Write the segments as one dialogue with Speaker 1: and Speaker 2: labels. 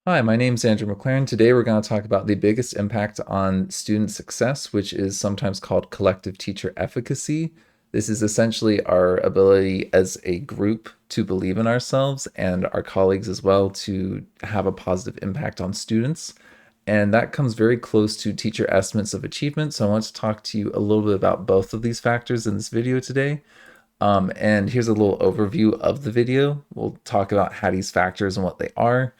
Speaker 1: Hi, my name's Andrew McLaren. Today we're going to talk about the biggest impact on student success, which is sometimes called collective teacher efficacy. This is essentially our ability as a group to believe in ourselves and our colleagues as well to have a positive impact on students. And that comes very close to teacher estimates of achievement. So I want to talk to you a little bit about both of these factors in this video today. And here's a little overview of the video. We'll talk about Hattie's factors and what they are,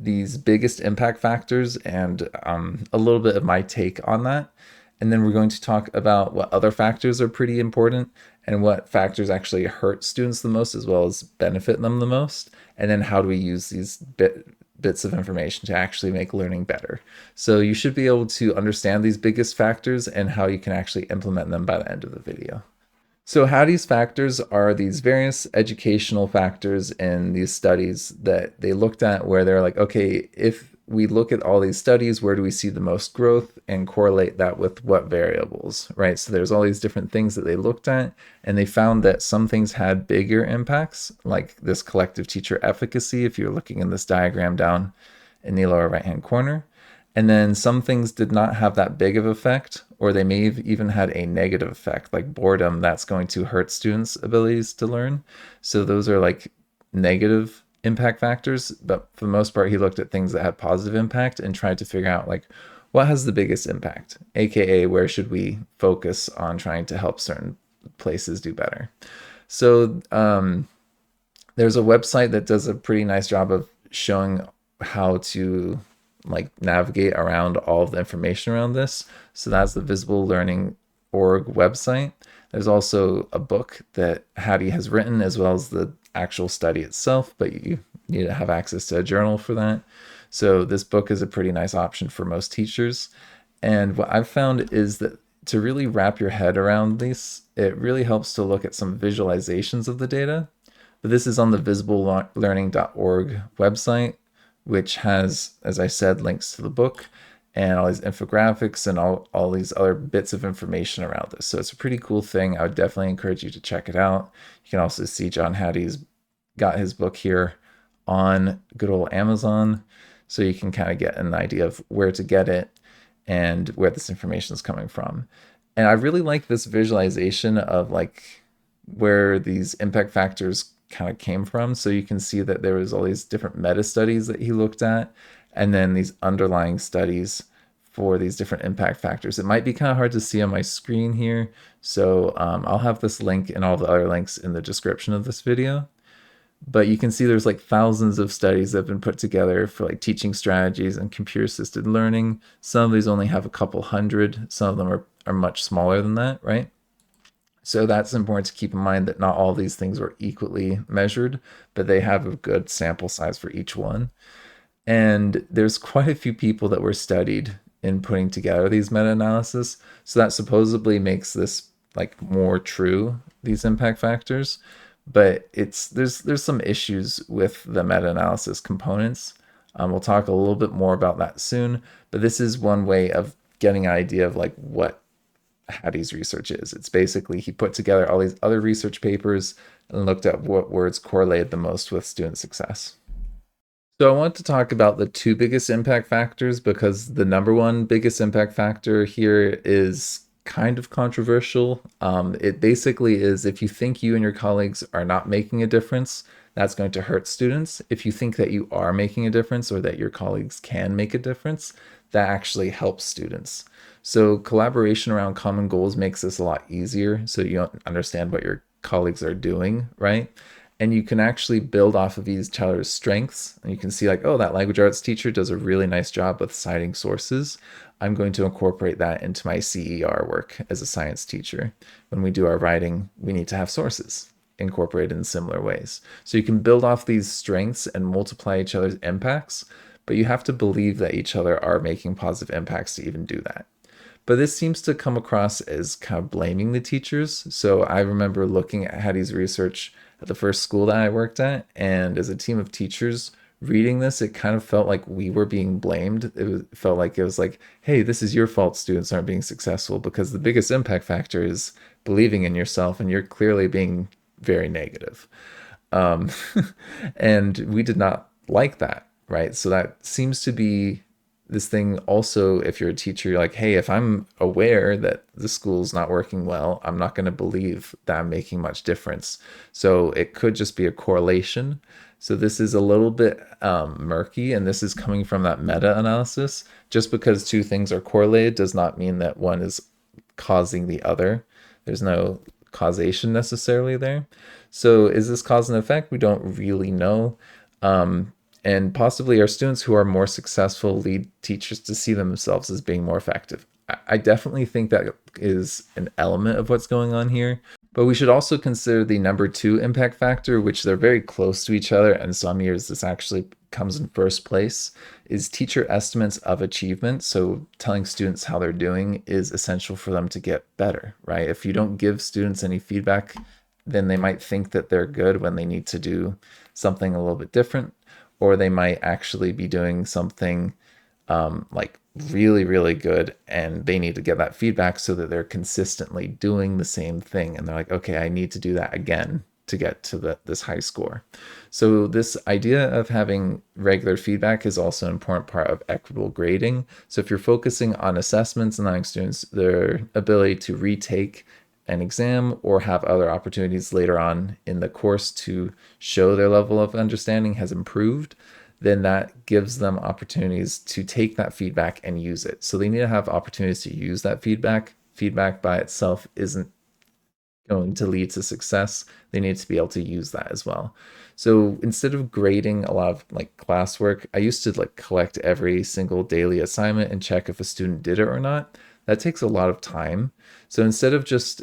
Speaker 1: these biggest impact factors, and a little bit of my take on that. And then we're going to talk about what other factors are pretty important and what factors actually hurt students the most as well as benefit them the most. And then how do we use these bits of information to actually make learning better. So you should be able to understand these biggest factors and how you can actually implement them by the end of the video. So Hattie's factors are these various educational factors in these studies that they looked at where they're like, okay, if we look at all these studies, where do we see the most growth and correlate that with what variables, right? So there's all these different things that they looked at, and they found that some things had bigger impacts, like this collective teacher efficacy, if you're looking in this diagram down in the lower right-hand corner. And then some things did not have that big of effect, or they may have even had a negative effect, like boredom, that's going to hurt students' abilities to learn. So those are like negative impact factors. But for the most part, he looked at things that had positive impact and tried to figure out like what has the biggest impact, aka where should we focus on trying to help certain places do better. So there's a website that does a pretty nice job of showing how to like navigate around all of the information around this. So that's the Visible Learning org website. There's also a book that Hatti has written as well as the actual study itself, but you need to have access to a journal for that. So this book is a pretty nice option for most teachers. And what I've found is that to really wrap your head around this, it really helps to look at some visualizations of the data. But this is on the visiblelearning.org website, which has, as I said, links to the book and all these infographics and all these other bits of information around this. So it's a pretty cool thing. I would definitely encourage you to check it out. You can also see John Hattie's got his book here on good old Amazon. So you can kind of get an idea of where to get it and where this information is coming from. And I really like this visualization of like where these impact factors kind of came from. So you can see that there was all these different meta studies that he looked at, and then these underlying studies for these different impact factors. It might be kind of hard to see on my screen here, so I'll have this link and all the other links in the description of this video. But you can see there's like thousands of studies that have been put together for like teaching strategies and computer assisted learning. Some of these only have a couple hundred, some of them are much smaller than that, right? So that's important to keep in mind that not all these things were equally measured, but they have a good sample size for each one. And there's quite a few people that were studied in putting together these meta-analysis. So that supposedly makes this like more true, these impact factors. But there's some issues with the meta-analysis components. We'll talk a little bit more about that soon, but this is one way of getting an idea of like what Hattie's research is. It's basically he put together all these other research papers and looked at what words correlated the most with student success. So I want to talk about the two biggest impact factors because the number one biggest impact factor here is kind of controversial. It basically is if you think you and your colleagues are not making a difference, that's going to hurt students. If you think that you are making a difference or that your colleagues can make a difference, that actually helps students. So collaboration around common goals makes this a lot easier. So you understand what your colleagues are doing, right? And you can actually build off of each other's strengths. And you can see like, oh, that language arts teacher does a really nice job with citing sources. I'm going to incorporate that into my CER work as a science teacher. When we do our writing, we need to have sources incorporated in similar ways. So you can build off these strengths and multiply each other's impacts, but you have to believe that each other are making positive impacts to even do that. But this seems to come across as kind of blaming the teachers. So I remember looking at Hattie's research at the first school that I worked at, and as a team of teachers reading this, it kind of felt like we were being blamed. Felt like it was like, hey, this is your fault students aren't being successful because the biggest impact factor is believing in yourself, and you're clearly being very negative. Um, and we did not like that, right? So that seems to be this thing also. If you're a teacher, you're like, hey, if I'm aware that the school's not working well, I'm not going to believe that I'm making much difference. So it could just be a correlation. So this is a little bit murky, and this is coming from that meta analysis. Just because two things are correlated does not mean that one is causing the other. There's no causation necessarily there. So is this cause and effect? We don't really know. Um, and possibly our students who are more successful lead teachers to see themselves as being more effective. I definitely think that is an element of what's going on here. But we should also consider the number two impact factor, which they're very close to each other. And some years this actually comes in first place, is teacher estimates of achievement. So telling students how they're doing is essential for them to get better, right? If you don't give students any feedback, then they might think that they're good when they need to do something a little bit different, or they might actually be doing something like really, really good, and they need to get that feedback so that they're consistently doing the same thing. And they're like, okay, I need to do that again to get to this high score. So this idea of having regular feedback is also an important part of equitable grading. So if you're focusing on assessments and allowing students their ability to retake an exam or have other opportunities later on in the course to show their level of understanding has improved, then that gives them opportunities to take that feedback and use it. So they need to have opportunities to use that feedback. Feedback by itself isn't going to lead to success. They need to be able to use that as well. So instead of grading a lot of like classwork, I used to like collect every single daily assignment and check if a student did it or not. That takes a lot of time. So instead of just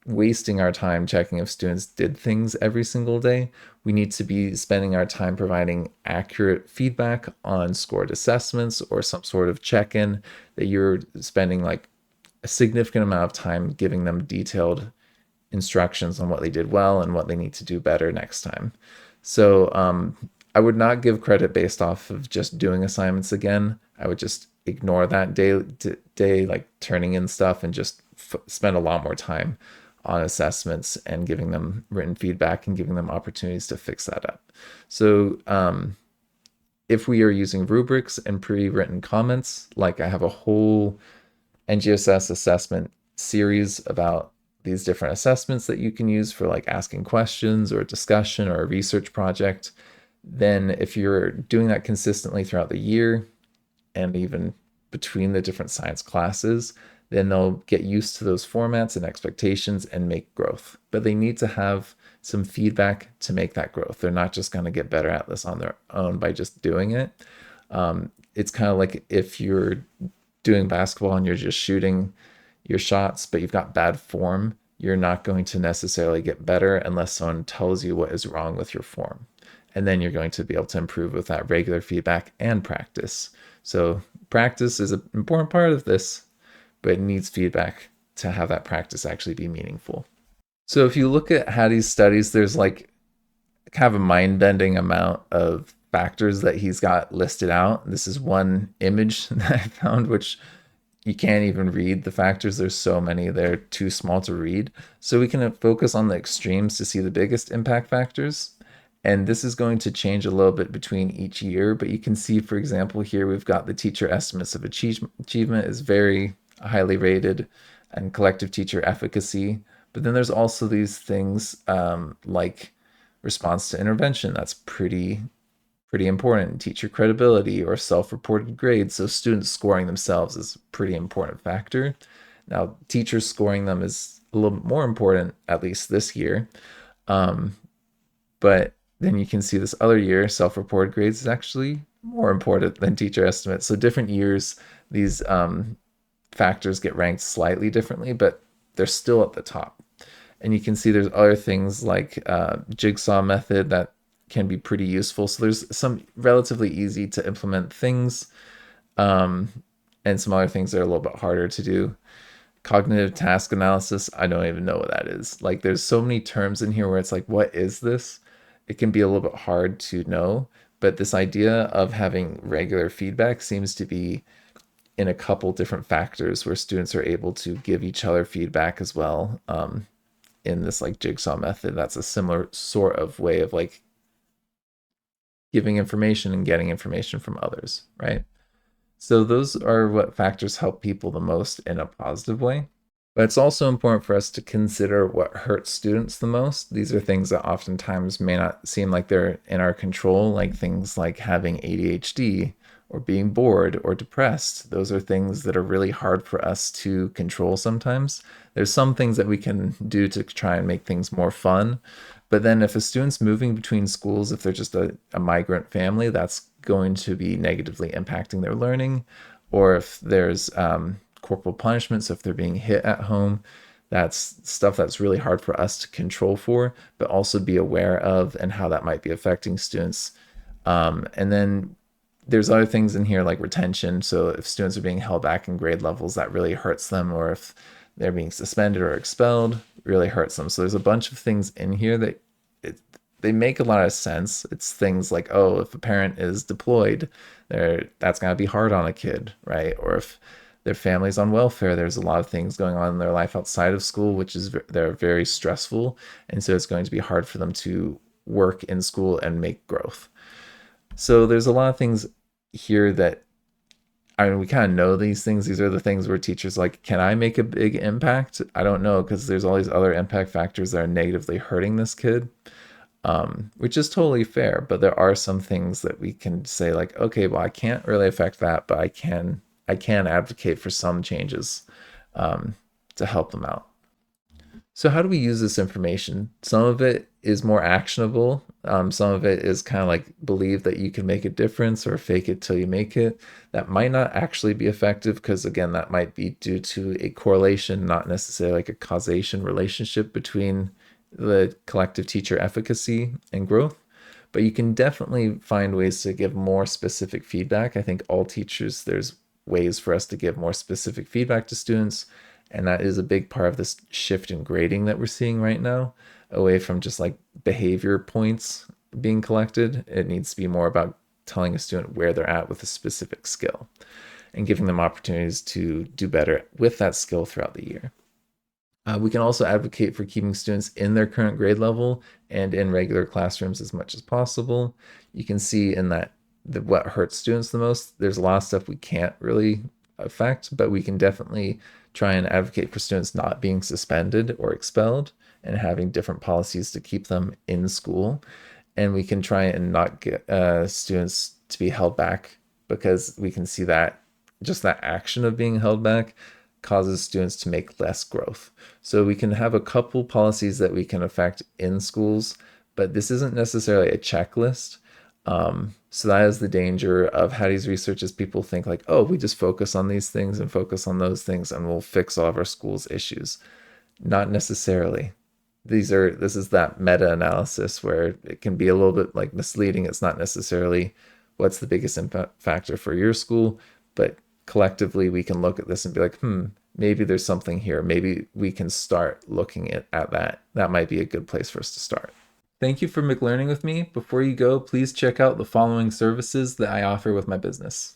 Speaker 1: wasting our time checking if students did things every single day, we need to be spending our time providing accurate feedback on scored assessments or some sort of check-in, that you're spending like a significant amount of time giving them detailed instructions on what they did well and what they need to do better next time. So I would not give credit based off of just doing assignments again. I would just ignore that day, like turning in stuff, and just spend a lot more time on assessments and giving them written feedback and giving them opportunities to fix that up. So if we are using rubrics and pre-written comments, like I have a whole NGSS assessment series about these different assessments that you can use for like asking questions or a discussion or a research project, then if you're doing that consistently throughout the year and even between the different science classes, then they'll get used to those formats and expectations and make growth. But they need to have some feedback to make that growth. They're not just going to get better at this on their own by just doing it. It's kind of like if you're doing basketball and you're just shooting your shots, but you've got bad form, you're not going to necessarily get better unless someone tells you what is wrong with your form. And then you're going to be able to improve with that regular feedback and practice. So practice is an important part of this, but it needs feedback to have that practice actually be meaningful. So if you look at Hattie's studies, there's like kind of a mind-bending amount of factors that he's got listed out. This is one image that I found, which you can't even read the factors. There's so many, they're too small to read. So we can focus on the extremes to see the biggest impact factors. And this is going to change a little bit between each year, but you can see, for example, here we've got the teacher estimates of achievement is very highly rated, and collective teacher efficacy. But then there's also these things like response to intervention. That's pretty important. Teacher credibility or self-reported grades. So students scoring themselves is a pretty important factor. Now, teachers scoring them is a little bit more important, at least this year. But then you can see this other year, self-reported grades is actually more important than teacher estimates. So different years, these factors get ranked slightly differently, but they're still at the top. And you can see there's other things like jigsaw method that can be pretty useful. So there's some relatively easy to implement things, and some other things that are a little bit harder to do. Cognitive task analysis, I don't even know what that is. Like there's so many terms in here where it's like, what is this? It can be a little bit hard to know, but this idea of having regular feedback seems to be in a couple different factors where students are able to give each other feedback as well. In this like jigsaw method, that's a similar sort of way of like giving information and getting information from others, right? So those are what factors help people the most in a positive way. But it's also important for us to consider what hurts students the most. These are things that oftentimes may not seem like they're in our control, like things like having ADHD or being bored or depressed. Those are things that are really hard for us to control sometimes. There's some things that we can do to try and make things more fun. But then if a student's moving between schools, if they're just a migrant family, that's going to be negatively impacting their learning. Or if there's corporal punishment, so if they're being hit at home, that's stuff that's really hard for us to control for, but also be aware of and how that might be affecting students. And then there's other things in here like retention. So if students are being held back in grade levels, that really hurts them, or if they're being suspended or expelled, really hurts them. So there's a bunch of things in here that it, they make a lot of sense. It's things like, oh, if a parent is deployed, that's gonna be hard on a kid, right? Or if their family's on welfare, there's a lot of things going on in their life outside of school, which is they're very stressful, and so it's going to be hard for them to work in school and make growth. So there's a lot of things here that, I mean, we kind of know these things. These are the things where teachers like, can I make a big impact? I don't know, because there's all these other impact factors that are negatively hurting this kid, which is totally fair. But there are some things that we can say like, okay, well, I can't really affect that, but I can advocate for some changes to help them out. So how do we use this information? Some of it is more actionable. Some of it is kind of like believe that you can make a difference or fake it till you make it. That might not actually be effective because again, that might be due to a correlation, not necessarily like a causation relationship between the collective teacher efficacy and growth. But you can definitely find ways to give more specific feedback. I think all teachers, there's ways for us to give more specific feedback to students. And that is a big part of this shift in grading that we're seeing right now, away from just like behavior points being collected. It needs to be more about telling a student where they're at with a specific skill and giving them opportunities to do better with that skill throughout the year. We can also advocate for keeping students in their current grade level and in regular classrooms as much as possible. You can see in that what hurts students the most, there's a lot of stuff we can't really affect, but we can definitely try and advocate for students not being suspended or expelled and having different policies to keep them in school. And we can try and not get students to be held back, because we can see that just that action of being held back causes students to make less growth. So we can have a couple policies that we can affect in schools, but this isn't necessarily a checklist. So that is the danger of Hattie's research, is people think like, oh, we just focus on these things and focus on those things and we'll fix all of our school's issues. Not necessarily. This is that meta-analysis where it can be a little bit like misleading. It's not necessarily what's the biggest impact factor for your school, but collectively we can look at this and be like, maybe there's something here. Maybe we can start looking at that. That might be a good place for us to start. Thank you for McLearning with me. Before you go, please check out the following services that I offer with my business.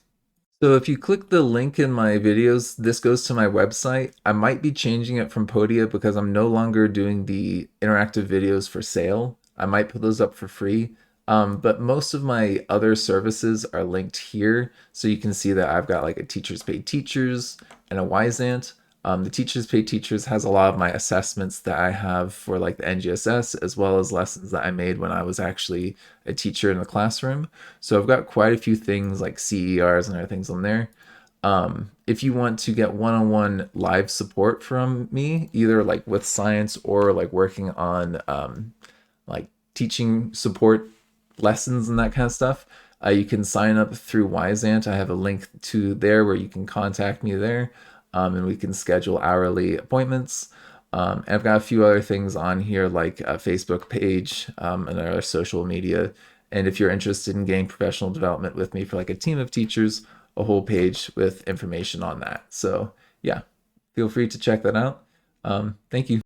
Speaker 1: So if you click the link in my videos, this goes to my website. I might be changing it from Podia because I'm no longer doing the interactive videos for sale. I might put those up for free. But most of my other services are linked here. So you can see that I've got like a Teachers Pay Teachers and a Wyzant. The Teachers Pay Teachers has a lot of my assessments that I have for like the NGSS, as well as lessons that I made when I was actually a teacher in the classroom. So I've got quite a few things like CERs and other things on there. If you want to get one-on-one live support from me, either like with science or like working on like teaching support lessons and that kind of stuff, you can sign up through Wyzant. I have a link to there where you can contact me there. And we can schedule hourly appointments. And I've got a few other things on here like a Facebook page and other social media. And if you're interested in getting professional development with me for like a team of teachers, a whole page with information on that. So yeah, feel free to check that out. Thank you.